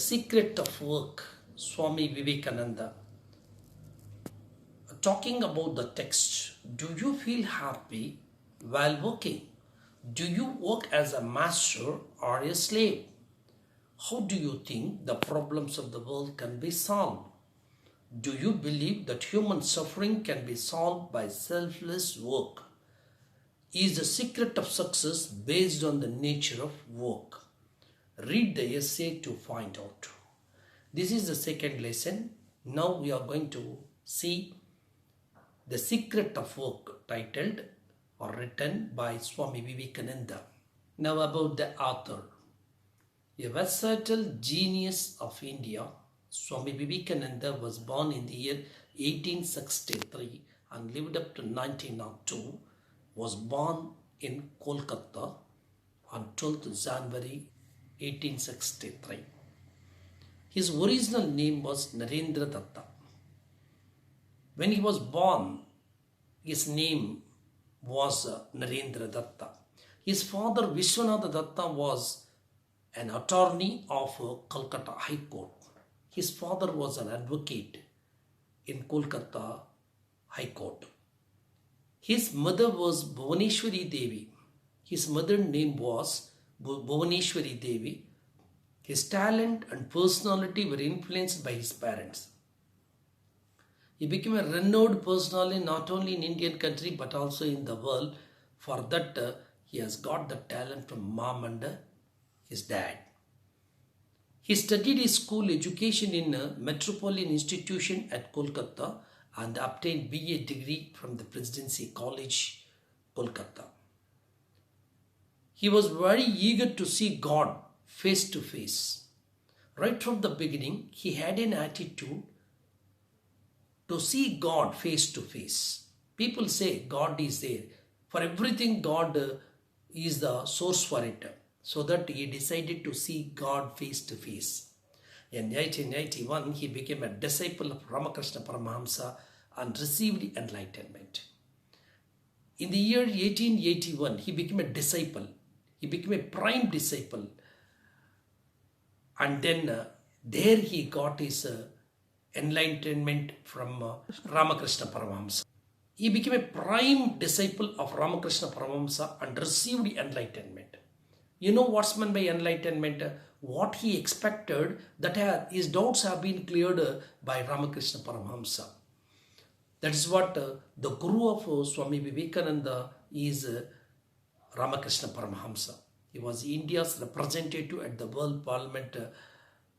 Secret of Work, Swami Vivekananda. Talking about the text, do you feel happy while working? Do you work as a master or a slave? How do you think the problems of the world can be solved? Do you believe that human suffering can be solved by selfless work? Is the secret of success based on the nature of work? Read the essay to find out. This is the second lesson. Now we are going to see the secret of work, titled or written by Swami Vivekananda. Now about the author. A versatile genius of India, Swami Vivekananda was born in the year 1863 and lived up to 1902. Was born in Kolkata on 12th January 1863. His original name was Narendra Datta. When he was born, his name was Narendra Datta. His father Vishwanatha Datta was an attorney of Kolkata High Court. His father was an advocate in Kolkata High Court. His mother was Bhuvaneshwari Devi. His mother's name was Bhuvaneshwari Devi. His talent and personality were influenced by his parents. He became a renowned personality not only in Indian country but also in the world. For that, he has got the talent from mom and his dad. He studied his school education in a metropolitan institution at Kolkata and obtained BA degree from the Presidency College, Kolkata. He was very eager to see God face to face. Right from the beginning, he had an attitude to see God face to face. People say God is there. For everything, God is the source for it. So that he decided to see God face to face. In 1881, he became a disciple of Ramakrishna Paramahamsa and received enlightenment. In the year 1881, he became a disciple. He became a prime disciple. And then there he got his enlightenment from Ramakrishna Paramahamsa. He became a prime disciple of Ramakrishna Paramahamsa and received enlightenment. You know what's meant by enlightenment? What he expected, that his doubts have been cleared by Ramakrishna Paramahamsa. That is what the Guru of Swami Vivekananda is Ramakrishna Paramahamsa. He was India's representative at the World Parliament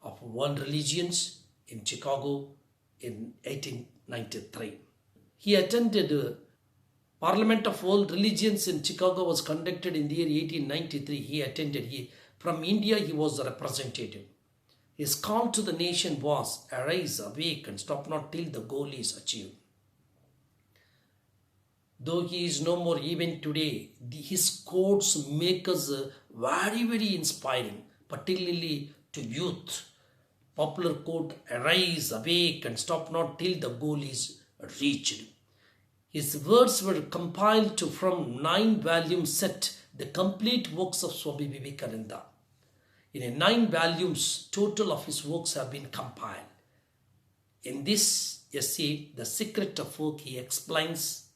of World Religions in Chicago in 1893. He attended Parliament of World Religions in Chicago was conducted in the year 1893. He attended. From India, he was the representative. His call to the nation was, arise, awake, and stop not till the goal is achieved. Though he is no more even today, his quotes make us very, very inspiring, particularly to youth. Popular quote, arise, awake, and stop not till the goal is reached. His words were compiled from 9-volume set, The Complete Works of Swami Vivekananda. In 9 volumes, total of his works have been compiled. In this essay, The Secret of Work, he explains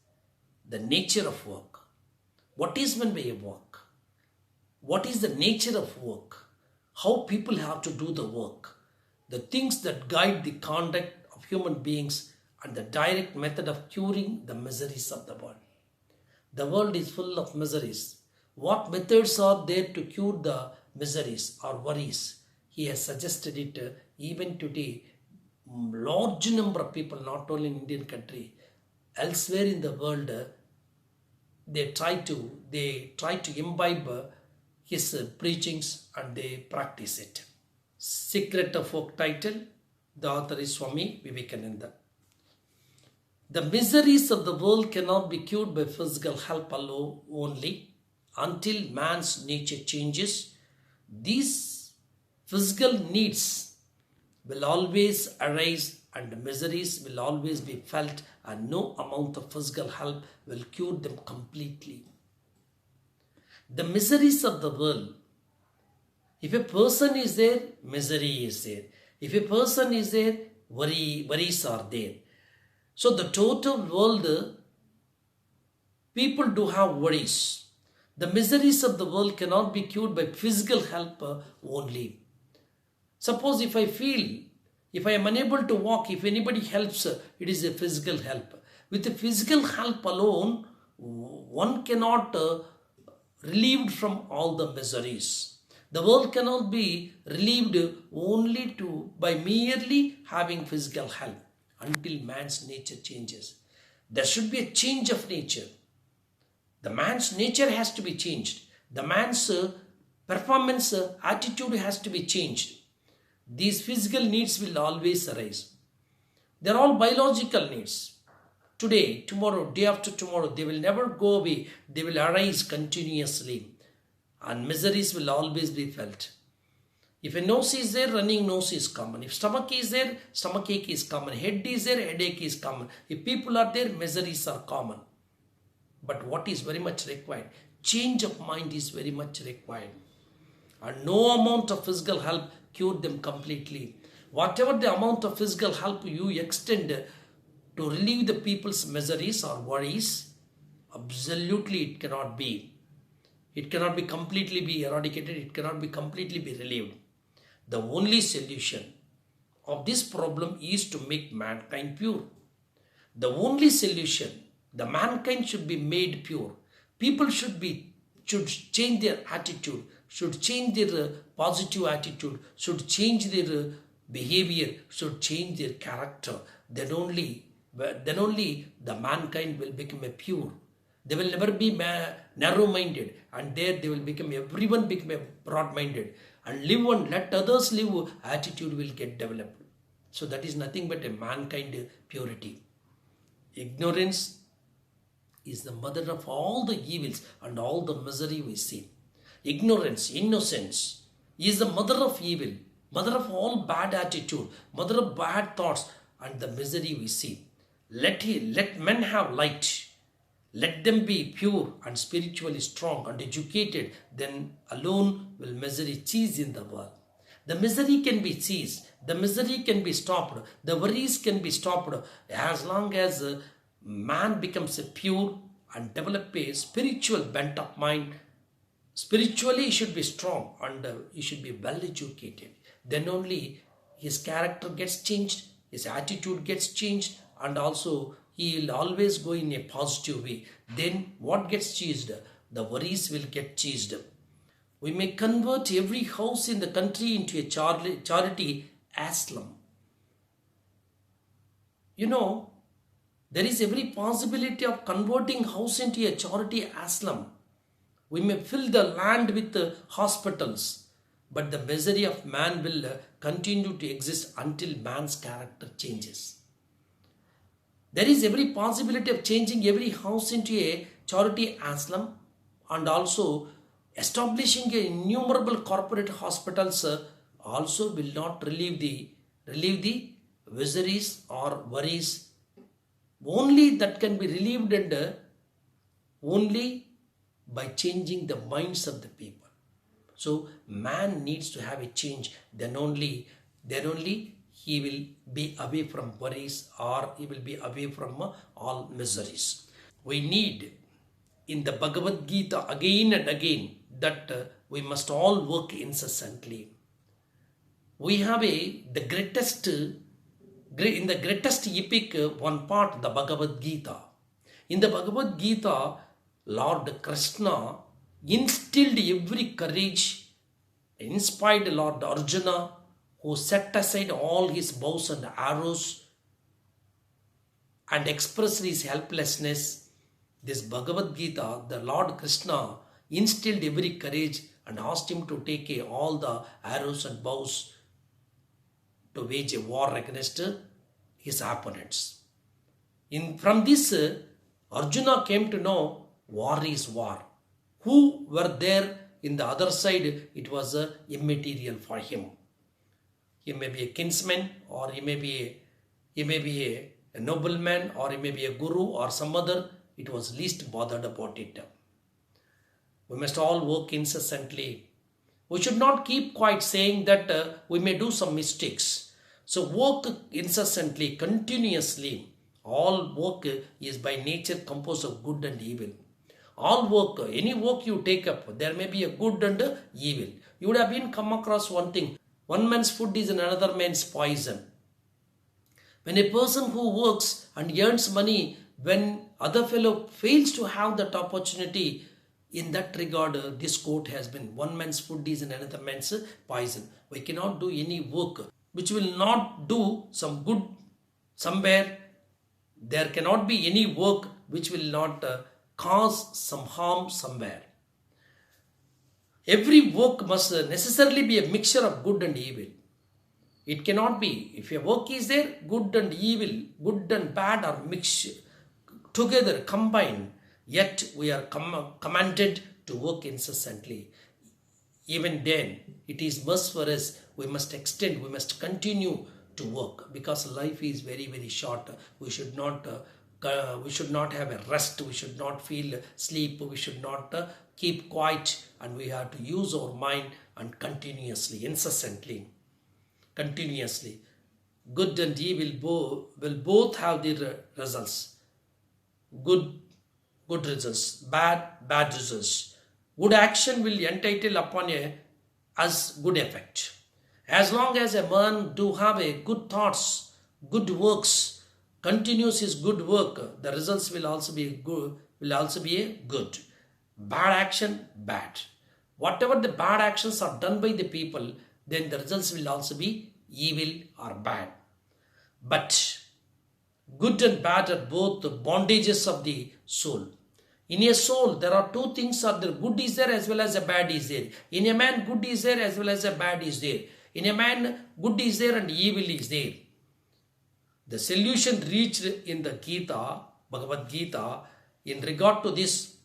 the nature of work. What is meant by a work? What is the nature of work? How people have to do the work? The things that guide the conduct of human beings and the direct method of curing the miseries of the world. The world is full of miseries. What methods are there to cure the miseries or worries? He has suggested it even today. Large number of people, not only in Indian country, elsewhere in the world, they try to imbibe his preachings and they practice it. Secret of Work title, the author is Swami Vivekananda. The miseries of the world cannot be cured by physical help alone only. Until man's nature changes, these physical needs will always arise and miseries will always be felt, and no amount of physical help will cure them completely. The miseries of the world If a person is there, misery is there. If a person is there, worries are there. So the total world, people do have worries. The miseries of the world cannot be cured by physical help only. Suppose if I am unable to walk, if anybody helps, it is a physical help. With the physical help alone, one cannot relieved from all the miseries. The world cannot be relieved only by merely having physical help until man's nature changes. There should be a change of nature. The man's nature has to be changed. The man's performance attitude has to be changed. These physical needs will always arise. They are all biological needs. Today, tomorrow, day after tomorrow, they will never go away. They will arise continuously. And miseries will always be felt. If a nose is there, running nose is common. If stomach is there, stomach ache is common. Head is there, headache is common. If people are there, miseries are common. But what is very much required? Change of mind is very much required. And no amount of physical help cure them completely. Whatever the amount of physical help you extend to relieve the people's miseries or worries, absolutely it cannot be. It cannot be completely be eradicated. It cannot be completely be relieved. The only solution of this problem is to make mankind pure. The only solution, the mankind should be made pure. People should change their attitude, should change their positive attitude, should change their behavior, should change their character. Then only the mankind will become a pure. They will never be narrow-minded, and there they will everyone become a broad-minded, and live and let others live attitude will get developed. So that is nothing but a mankind purity. Ignorance is the mother of all the evils and all the misery we see. Ignorance, innocence is the mother of evil, mother of all bad attitude, mother of bad thoughts and the misery we see. Let men have light. Let them be pure and spiritually strong and educated. Then alone will misery cease in the world. The misery can be ceased. The misery can be stopped. The worries can be stopped as long as man becomes a pure and develop a spiritual bent of mind. Spiritually he should be strong and he should be well educated. Then only his character gets changed, his attitude gets changed, and also he will always go in a positive way. Then what gets changed? The worries will get changed. We may convert every house in the country into a charity asylum. You know, there is every possibility of converting house into a charity asylum. We may fill the land with hospitals, but the misery of man will continue to exist until man's character changes. There is every possibility of changing every house into a charity asylum and also establishing innumerable corporate hospitals also will not relieve the miseries or worries. Only that can be relieved and only by changing the minds of the people. So man needs to have a change. Then only he will be away from worries or he will be away from all miseries. We need in the Bhagavad Gita again and again that we must all work incessantly. We have in the greatest epic one part, the Bhagavad Gita. In the Bhagavad Gita, Lord Krishna instilled every courage, inspired Lord Arjuna, who set aside all his bows and arrows and expressed his helplessness. This Bhagavad Gita, the Lord Krishna instilled every courage and asked him to take all the arrows and bows to wage a war against his opponents. From this, Arjuna came to know war is war. Who were there in the other side, it was immaterial for him. He may be a kinsman, or he may be a nobleman, or he may be a guru or some other. It was least bothered about it. We must all work incessantly. We should not keep quiet saying that we may do some mistakes. So work incessantly, continuously. All work is by nature composed of good and evil. All work, any work you take up, there may be a good and a evil. You would have been come across one thing. One man's food is another man's poison. When a person who works and earns money, when other fellow fails to have that opportunity, in that regard, this quote has been, one man's food is another man's poison. We cannot do any work which will not do some good somewhere. There cannot be any work which will not cause some harm somewhere. Every work must necessarily be a mixture of good and evil. It cannot be. If a work is there, good and evil, good and bad are mixed together, combined. Yet we are commanded to work incessantly. Even then, it is must for us. We must extend, we must continue to work, because life is very, very short. We should not have a rest. We should not feel sleep. We should not keep quiet, and we have to use our mind and continuously, incessantly, continuously. Good and evil will both have their results. Good results, bad results. Good action will entitle upon as good effect. As long as a man do have a good thoughts, good works, continues his good work, the results will also be good. Bad action, bad. Whatever the bad actions are done by the people, then the results will also be evil or bad. But good and bad are both the bondages of the soul. In a soul, there are two things: are there, good is there as well as a bad is there. In a man, good is there as well as a bad is there. In a man, good is there and evil is there. The solution reached in the Gita, Bhagavad Gita, in regard to this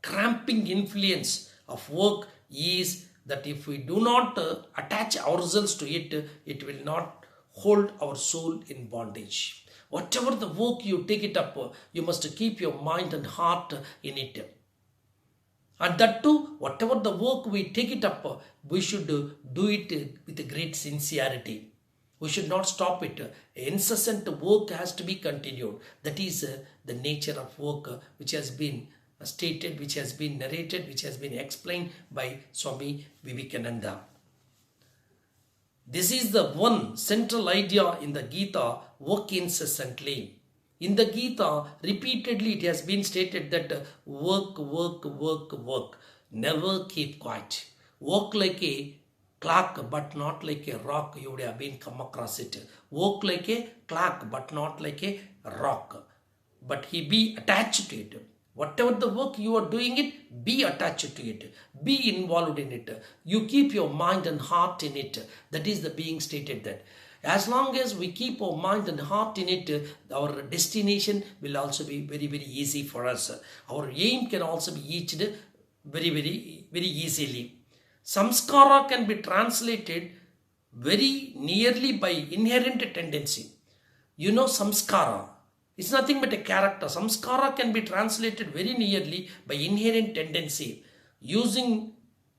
cramping influence of work is that if we do not attach ourselves to it, it will not hold our soul in bondage. Whatever the work you take it up, you must keep your mind and heart in it. And that too, whatever the work we take it up, we should do it with a great sincerity. We should not stop it. Incessant work has to be continued. That is the nature of work which has been stated, which has been narrated, which has been explained by Swami Vivekananda. This is the one central idea in the Gita, work incessantly. In the Gita, repeatedly it has been stated that work, work, work, work. Never keep quiet. Work like a clock but not like a rock. You would have been come across it. Work like a clock but not like a rock. But he be attached to it. Whatever the work you are doing it, be attached to it. Be involved in it. You keep your mind and heart in it. That is the being stated that. As long as we keep our mind and heart in it, our destination will also be very, very easy for us. Our aim can also be reached very, very, very easily. Samskara can be translated very nearly by inherent tendency. You know samskara. It's nothing but a character. Samskara can be translated very nearly by inherent tendency. Using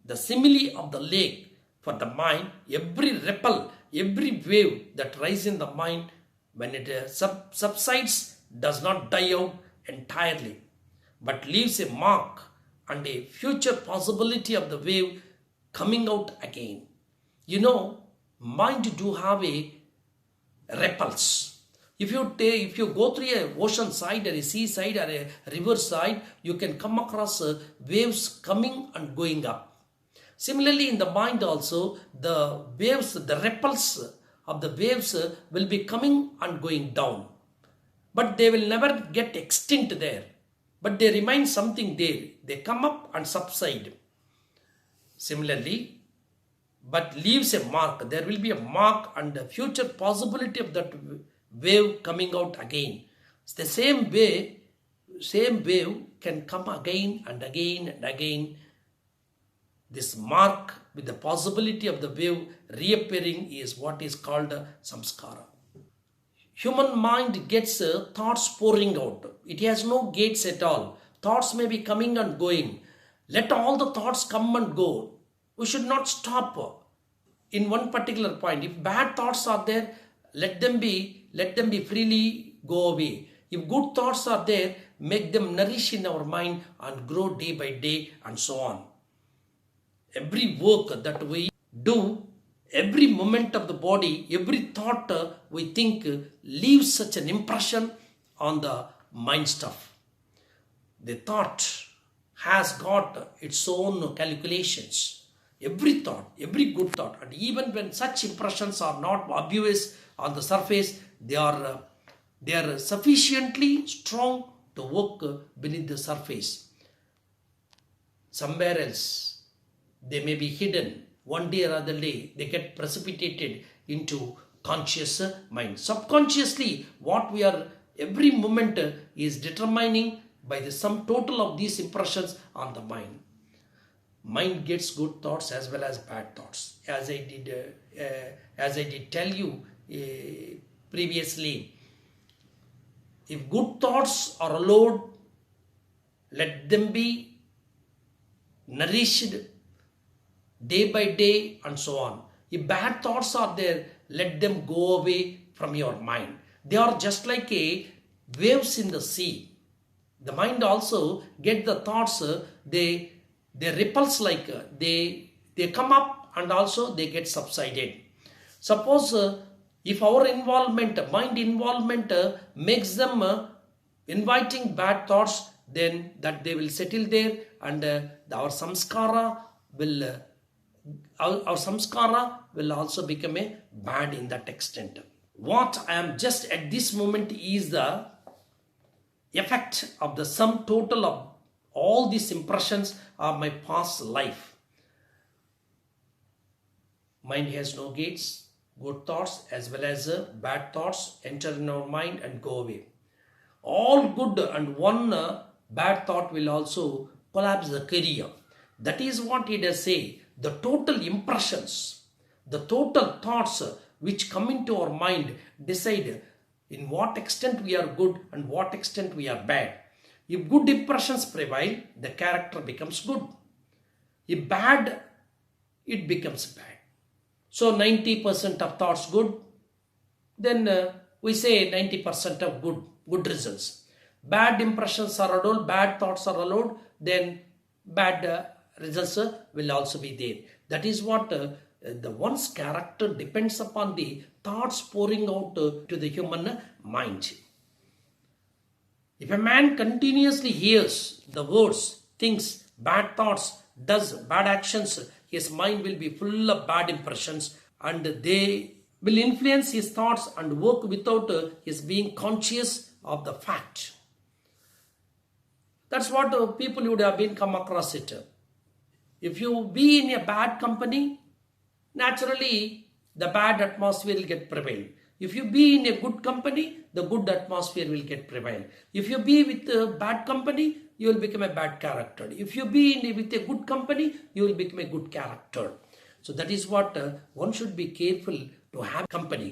the simile of the lake for the mind, every ripple, every wave that rises in the mind, when it subsides, does not die out entirely, but leaves a mark and a future possibility of the wave coming out again. You know, mind do have a ripples. If you go through a ocean side or a sea side or a river side, you can come across waves coming and going up. Similarly, in the mind also, the waves, the ripples of the waves will be coming and going down. But they will never get extinct there. But they remain something there. They come up and subside. Similarly, but leaves a mark. There will be a mark and a future possibility of that wave coming out again. It's the same way, same wave can come again and again and again. This mark with the possibility of the wave reappearing is what is called samskara. Human mind gets thoughts pouring out. It has no gates at all. Thoughts may be coming and going. Let all the thoughts come and go. We should not stop in one particular point. If bad thoughts are there, let them be freely go away. If good thoughts are there, make them nourish in our mind and grow day by day and so on. Every work that we do, every moment of the body, every thought we think leaves such an impression on the mind stuff. The thought has got its own calculations. Every thought, every good thought, and even when such impressions are not obvious on the surface, they are sufficiently strong to work beneath the surface. Somewhere else, they may be hidden. One day or other day, they get precipitated into conscious mind. Subconsciously, what we are every moment is determining by the sum total of these impressions on the mind. Mind gets good thoughts as well as bad thoughts. As I did tell you previously, if good thoughts are allowed, let them be nourished day by day and so on. If bad thoughts are there, let them go away from your mind. They are just like waves in the sea. The mind also get the thoughts, they repulse, like they come up and also they get subsided. Suppose if our involvement, mind involvement makes them inviting bad thoughts, then that they will settle there, and our samskara will also become a bad in that extent. What I am just at this moment is the effect of the sum total of all these impressions of my past life. Mind has no gates. Good thoughts as well as bad thoughts enter in our mind and go away. All good and one bad thought will also collapse the career. That is what it does say. The total impressions, the total thoughts which come into our mind decide in what extent we are good and what extent we are bad. If good impressions prevail, the character becomes good. If bad, it becomes bad. So 90% of thoughts good, then we say 90% of good results. Bad impressions are allowed, bad thoughts are allowed, then bad results will also be there. That is what the one's character depends upon the thoughts pouring out to the human mind. If a man continuously hears the words, thinks bad thoughts, does bad actions, his mind will be full of bad impressions, and they will influence his thoughts and work without his being conscious of the fact. That's what people would have been come across it. If you be in a bad company, naturally the bad atmosphere will get prevailed. If you be in a good company, the good atmosphere will get prevailed. If you be with a bad company, you will become a bad character. If you be with a good company, you will become a good character. So that is what one should be careful to have company.